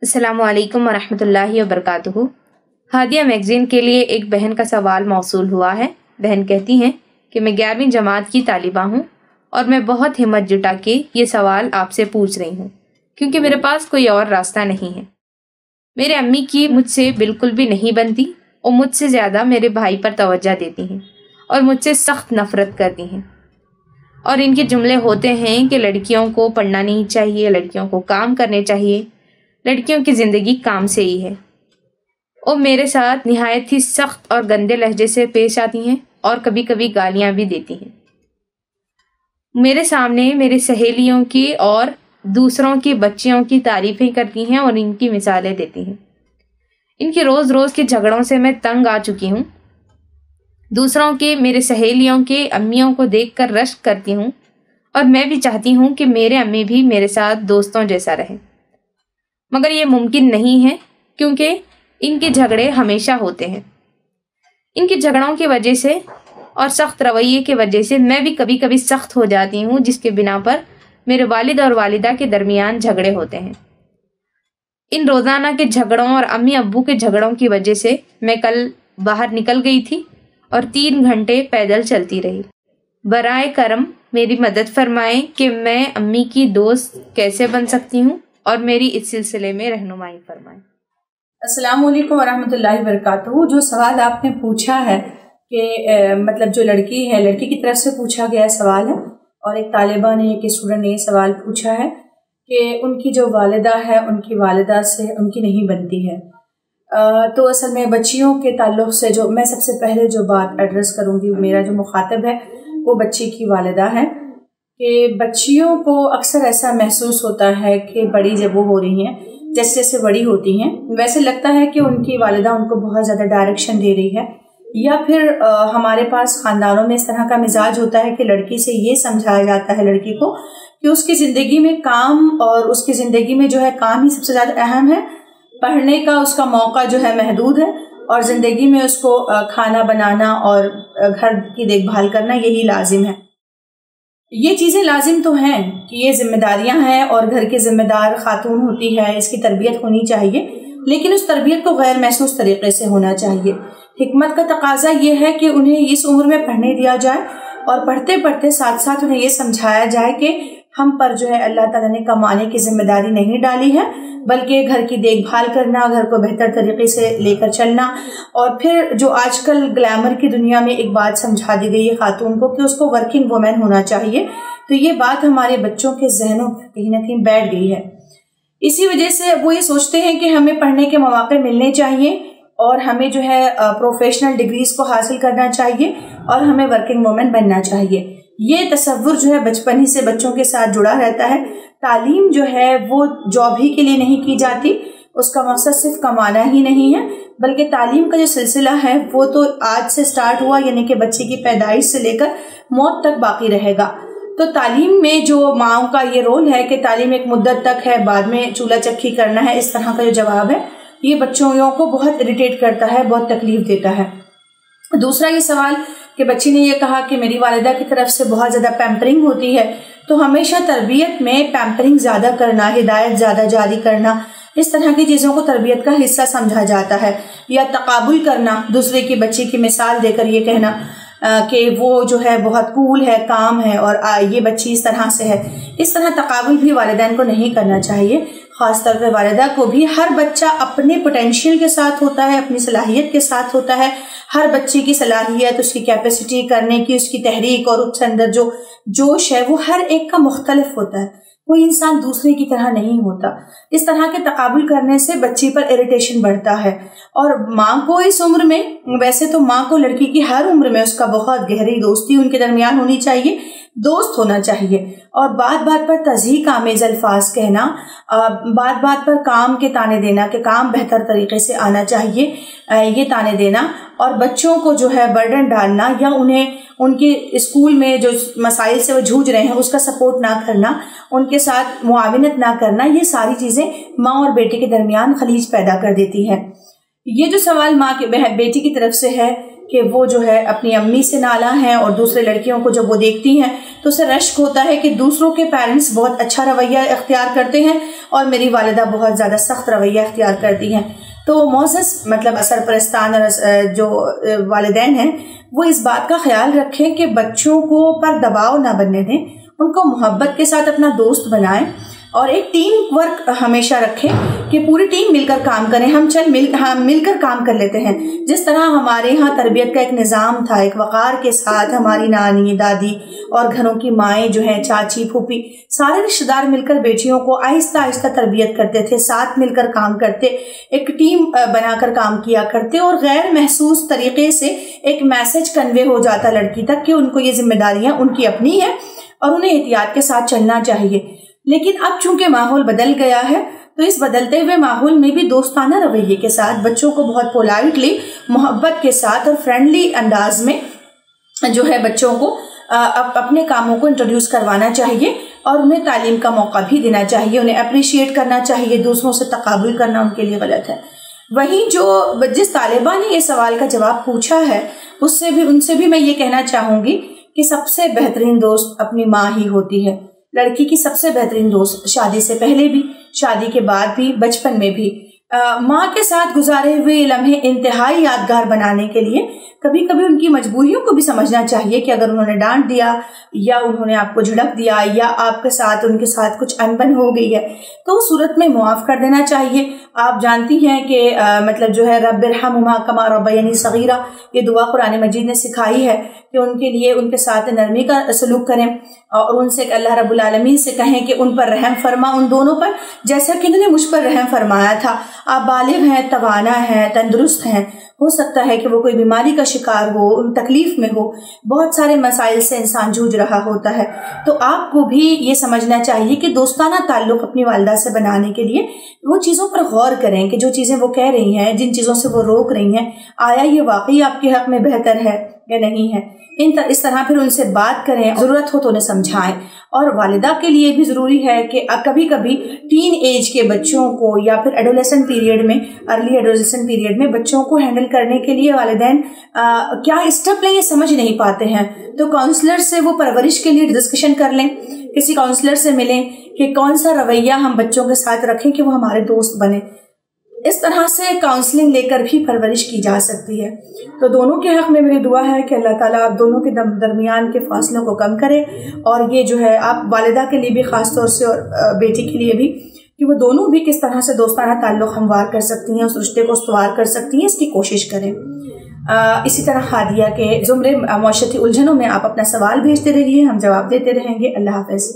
السلام علیکم ورحمۃ اللہ وبرکاتہ۔ ہادیہ میگزین کے لیے ایک بہن کا سوال موصول ہوا ہے۔ بہن کہتی ہیں کہ میں 11ویں جماعت کی طالبہ ہوں اور میں بہت ہمت جٹا کے یہ سوال آپ سے پوچھ رہی ہوں کیونکہ میرے پاس کوئی اور راستہ نہیں ہے۔ میرے امی کی مجھ سے بالکل بھی نہیں بنتی اور مجھ سے زیادہ میرے بھائی پر توجہ دیتی ہیں اور مجھ سے سخت نفرت کرتی ہیں، اور ان کے جملے ہوتے ہیں کہ لڑکیوں کو پڑھنا نہیں چاہیے، لڑکیوں کو کام کرنے چاہیے، لڑکیوں کی زندگی کام سے ہی ہے، اور میرے ساتھ نہایت ہی سخت اور گندے لہجے سے پیش آتی ہیں اور کبھی کبھی گالیاں بھی دیتی ہیں۔ میرے سامنے میری سہیلیوں کی اور دوسروں کی بچیوں کی تعریفیں کرتی ہیں اور ان کی مثالیں دیتی ہیں۔ ان کے روز روز کے جھگڑوں سے میں تنگ آ چکی ہوں۔ دوسروں کے میرے سہیلیوں کے امیوں کو دیکھ کر رشک کرتی ہوں اور میں بھی چاہتی ہوں کہ میرے امی بھی میرے ساتھ دوستوں جیسا رہیں، مگر یہ ممکن نہیں ہے کیونکہ ان کے جھگڑے ہمیشہ ہوتے ہیں۔ ان کے جھگڑوں کی وجہ سے اور سخت رویے کی وجہ سے میں بھی کبھی کبھی سخت ہو جاتی ہوں، جس کے بنا پر میرے والد اور والدہ کے درمیان جھگڑے ہوتے ہیں۔ ان روزانہ کے جھگڑوں اور امی ابو کے جھگڑوں کی وجہ سے میں کل باہر نکل گئی تھی اور 3 گھنٹے پیدل چلتی رہی۔ برائے کرم میری مدد فرمائیں کہ میں امی کی دوست کیسے بن سکتی ہوں اور میری اس سلسلے میں رہنمائی فرمائیں۔ السلام علیکم ورحمۃ اللہ وبرکاتہ۔ جو سوال آپ نے پوچھا ہے کہ مطلب جو لڑکی ہے، لڑکی کی طرف سے پوچھا گیا سوال ہے، اور ایک طالبہ نے، ایک اسٹوڈنٹ نے یہ سوال پوچھا ہے کہ ان کی جو والدہ ہے ان کی والدہ سے ان کی نہیں بنتی ہے۔ تو اصل میں بچیوں کے تعلق سے جو میں سب سے پہلے جو بات ایڈریس کروں گی، میرا جو مخاطب ہے وہ بچی کی والدہ ہے، کہ بچیوں کو اکثر ایسا محسوس ہوتا ہے کہ بڑی جب وہ ہو رہی ہیں، جیسے جیسے بڑی ہوتی ہیں ویسے لگتا ہے کہ ان کی والدہ ان کو بہت زیادہ ڈائریکشن دے رہی ہے، یا پھر ہمارے پاس خاندانوں میں اس طرح کا مزاج ہوتا ہے کہ لڑکی سے یہ سمجھایا جاتا ہے لڑکی کو کہ اس کی زندگی میں کام، اور اس کی زندگی میں جو ہے کام ہی سب سے زیادہ اہم ہے، پڑھنے کا اس کا موقع جو ہے محدود ہے، اور زندگی میں اس کو کھانا بنانا اور گھر کی دیکھ بھال کرنا یہی لازم ہے۔ یہ چیزیں لازم تو ہیں کہ یہ ذمہ داریاں ہیں اور گھر کی ذمہ دار خاتون ہوتی ہے، اس کی تربیت ہونی چاہیے، لیکن اس تربیت کو غیر محسوس طریقے سے ہونا چاہیے۔ حکمت کا تقاضا یہ ہے کہ انہیں اس عمر میں پڑھنے دیا جائے، اور پڑھتے پڑھتے ساتھ ساتھ انہیں یہ سمجھایا جائے کہ ہم پر جو ہے اللہ تعالیٰ نے کمانے کی ذمہ داری نہیں ڈالی ہے، بلکہ گھر کی دیکھ بھال کرنا، گھر کو بہتر طریقے سے لے کر چلنا، اور پھر جو آج کل گلیمر کی دنیا میں ایک بات سمجھا دی گئی ہے خاتون کو کہ اس کو ورکنگ وومن ہونا چاہیے، تو یہ بات ہمارے بچوں کے ذہنوں پر کہیں نہ کہیں بیٹھ گئی ہے۔ اسی وجہ سے وہ یہ سوچتے ہیں کہ ہمیں پڑھنے کے مواقع ملنے چاہیے، اور ہمیں جو ہے پروفیشنل ڈگریز کو حاصل کرنا چاہیے، اور ہمیں ورکنگ وومن بننا چاہیے۔ یہ تصور جو ہے بچپن ہی سے بچوں کے ساتھ جڑا رہتا ہے۔ تعلیم جو ہے وہ جاب ہی کے لیے نہیں کی جاتی، اس کا مقصد صرف کمانا ہی نہیں ہے، بلکہ تعلیم کا جو سلسلہ ہے وہ تو آج سے سٹارٹ ہوا، یعنی کہ بچے کی پیدائش سے لے کر موت تک باقی رہے گا۔ تو تعلیم میں جو ماؤں کا یہ رول ہے کہ تعلیم ایک مدت تک ہے، بعد میں چولہا چکی کرنا ہے، اس طرح کا جو جواب ہے یہ بچوں کو بہت اریٹیٹ کرتا ہے، بہت تکلیف دیتا ہے۔ دوسرا یہ سوال کہ بچی نے یہ کہا کہ میری والدہ کی طرف سے بہت زیادہ پیمپرنگ ہوتی ہے، تو ہمیشہ تربیت میں پیمپرنگ زیادہ کرنا، ہدایت زیادہ جاری کرنا، اس طرح کی چیزوں کو تربیت کا حصہ سمجھا جاتا ہے، یا تقابل کرنا، دوسرے کی بچی کی مثال دے کر یہ کہنا کہ وہ جو ہے بہت کول ہے، کام ہے، اور یہ بچی اس طرح سے ہے۔ اس طرح تقابل بھی والدین کو نہیں کرنا چاہیے، خاص طور پہ والدہ کو بھی۔ ہر بچہ اپنے پوٹینشیل کے ساتھ ہوتا ہے، اپنی صلاحیت کے ساتھ ہوتا ہے۔ ہر بچے کی صلاحیت، اس کی کیپیسٹی کرنے کی، اس کی تحریک اور اس کے اندر جو جوش ہے وہ ہر ایک کا مختلف ہوتا ہے، کوئی انسان دوسرے کی طرح نہیں ہوتا۔ اس طرح کے تقابل کرنے سے بچی پر اریٹیشن بڑھتا ہے، اور ماں کو اس عمر میں، ویسے تو ماں کو لڑکی کی ہر عمر میں اس کا بہت گہری دوستی ان کے درمیان ہونی چاہیے، دوست ہونا چاہیے، اور بات بات پر تضحیک آمیز الفاظ کہنا، بات بات پر کام کے تانے دینا کہ کام بہتر طریقے سے آنا چاہیے، یہ تانے دینا، اور بچوں کو جو ہے برڈن ڈالنا، یا انہیں ان کے اسکول میں جو مسائل سے وہ جھوج رہے ہیں اس کا سپورٹ نہ کرنا، ان کے ساتھ معاونت نہ کرنا، یہ ساری چیزیں ماں اور بیٹے کے درمیان خلیج پیدا کر دیتی ہے۔ یہ جو سوال ماں کے بیٹی کی طرف سے ہے کہ وہ جو ہے اپنی امی سے نالا ہیں اور دوسرے لڑکیوں کو جب وہ دیکھتی ہیں تو اسے رشک ہوتا ہے کہ دوسروں کے پیرنٹس بہت اچھا رویہ اختیار کرتے ہیں اور میری والدہ بہت زیادہ سخت رویہ اختیار کرتی ہیں۔ تو معزز مطلب سرپرستان اور جو والدین ہیں وہ اس بات کا خیال رکھیں کہ بچوں کو پر دباؤ نہ بننے دیں، ان کو محبت کے ساتھ اپنا دوست بنائیں اور ایک ٹیم ورک ہمیشہ رکھیں کہ پوری ٹیم مل کر کام کریں، ہم مل کر کام کر لیتے ہیں۔ جس طرح ہمارے ہاں تربیت کا ایک نظام تھا، ایک وقار کے ساتھ ہماری نانی دادی اور گھروں کی مائیں جو ہیں، چاچی پھوپھی، سارے رشتہ دار مل کر بیٹیوں کو آہستہ آہستہ تربیت کرتے تھے، ساتھ مل کر کام کرتے، ایک ٹیم بنا کر کام کیا کرتے اور غیر محسوس طریقے سے ایک میسج کنوے ہو جاتا لڑکی تک کہ ان کو یہ ذمہ داریاں ان کی اپنی ہیں اور انہیں احتیاط کے ساتھ چلنا چاہیے۔ لیکن اب چونکہ ماحول بدل گیا ہے تو اس بدلتے ہوئے ماحول میں بھی دوستانہ رویے کے ساتھ بچوں کو بہت پولائٹلی، محبت کے ساتھ اور فرینڈلی انداز میں جو ہے بچوں کو اپنے کاموں کو انٹروڈیوس کروانا چاہیے اور انہیں تعلیم کا موقع بھی دینا چاہیے، انہیں اپریشیٹ کرنا چاہیے، دوسروں سے تقابل کرنا ان کے لیے غلط ہے۔ وہیں جس طالبہ نے یہ سوال کا جواب پوچھا ہے ان سے بھی میں یہ کہنا چاہوں گی کہ سب سے بہترین دوست اپنی ماں ہی ہوتی ہے۔ لڑکی کی سب سے بہترین دوست شادی سے پہلے بھی، شادی کے بعد بھی، بچپن میں بھی، ماں کے ساتھ گزارے ہوئے لمحے انتہائی یادگار بنانے کے لیے کبھی کبھی ان کی مجبوریوں کو بھی سمجھنا چاہیے کہ اگر انہوں نے ڈانٹ دیا یا انہوں نے آپ کو جھڑک دیا یا آپ کے ساتھ ان کے ساتھ کچھ انبن ہو گئی ہے تو اس صورت میں معاف کر دینا چاہیے۔ آپ جانتی ہیں کہ مطلب جو ہے رب ارحمہما کما ربیانی صغیرہ، یہ دعا قرآن مجید نے سکھائی ہے کہ ان کے لیے ان کے ساتھ نرمی کا سلوک کریں اور ان سے اللہ رب العالمین سے کہیں کہ ان پر رحم فرما، ان دونوں پر، جیسا کہ انہوں نے مجھ پر رحم فرمایا تھا۔ آپ بالغ ہیں، توانا ہیں، تندرست ہیں، ہو سکتا ہے کہ وہ کوئی بیماری کا شکار ہو، ان تکلیف میں ہو، بہت سارے مسائل سے انسان جوجھ رہا ہوتا ہے، تو آپ کو بھی یہ سمجھنا چاہیے کہ دوستانہ تعلق اپنی والدہ سے بنانے کے لیے وہ چیزوں پر غور کریں کہ جو چیزیں وہ کہہ رہی ہیں، جن چیزوں سے وہ روک رہی ہیں، آیا یہ واقعی آپ کے حق میں بہتر ہے یا نہیں ہے۔ اس طرح پھر ان سے بات کریں، ضرورت ہو تو انہیں سمجھائیں۔ اور والدہ کے لیے بھی ضروری ہے کہ کبھی کبھی ٹین ایج کے بچوں کو یا پھر ایڈولیسنٹ پیریڈ میں، ارلی ایڈولیسنٹ پیریڈ میں بچوں کو ہینڈل کرنے کے لیے والدین کیا اسٹیپ لیں یہ سمجھ نہیں پاتے ہیں، تو کاؤنسلر سے وہ پرورش کے لیے ڈسکشن کر لیں، کسی کاؤنسلر سے ملیں کہ کون سا رویہ ہم بچوں کے ساتھ رکھیں کہ وہ ہمارے دوست بنے۔ اس طرح سے کاؤنسلنگ لے کر بھی پرورش کی جا سکتی ہے۔ تو دونوں کے حق میں میری دعا ہے کہ اللہ تعالیٰ آپ دونوں کے درمیان کے فاصلوں کو کم کرے، اور یہ جو ہے آپ والدہ کے لیے بھی خاص طور سے اور بیٹی کے لیے بھی، کہ وہ دونوں بھی کس طرح سے دوستانہ تعلق ہموار کر سکتی ہیں، اس رشتے کو استوار کر سکتی ہیں، اس کی کوشش کریں۔ اسی طرح ہادیہ کے زمرے معاشرتی الجھنوں میں آپ اپنا سوال بھیجتے رہیے، ہم جواب دیتے رہیں گے۔ اللہ حافظ۔